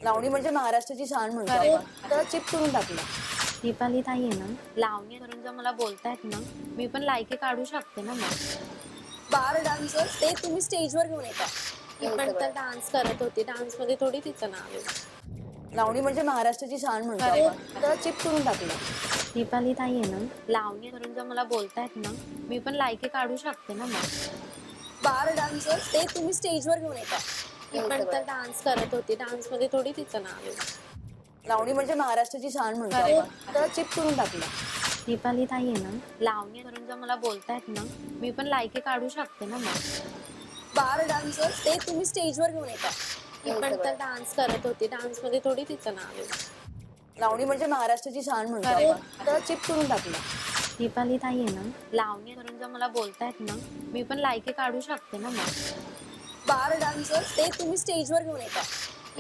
लावणी म्हणजे महाराष्ट्राची शान अरे वा. म्हणतात. तर चिप करून टाकलं. दीपाली ताई आहे ना, लावणी करून जर मला बोलतायत ना, मी पण लायकी काढू शकते ना मग. बार डान्सर ते तुम्ही स्टेजवर घेऊन येता. ती पण तर डान्स करत होती. डान्समध्ये थोडी तिचं नाव आहे. लावणी म्हणजे महाराष्ट्राची शान अरे वा. म्हणतात. तर चिप करून टाकलं. दीपाली ताई आहे ना, लावणी करून जर मला बोलतायत ना, मी पण लायकी काढू शकते ना मग. बार डान्सर ते तुम्ही स्टेजवर घेऊन येता. ती पण तर डान्स करत होती. डान्समध्ये थोडी तिचं नाव आहे. लावणी म्हणजे महाराष्ट्राची शान अरे वा. म्हणतात. तर चिप करून टाकलं. दीपाली ताई आहे ना, लावणी करून जर मला बोलतायत ना, मी पण लायकी काढू शकते ना मग. बार डान्सर ते तुम्ही स्टेजवर घेऊन येता. ती पण तर डान्स करत होती. डान्समध्ये थोडी तिचं नाव आहे. लावणी म्हणजे महाराष्ट्राची शान अरे वा. म्हणतात. तर चिप करून टाकलं. दीपाली ताई आहे ना, लावणी करून जर मला बोलतायत ना, मी पण लायकी काढू शकते ना मग. बार डान्सर ते तुम्ही स्टेजवर घेऊन येता.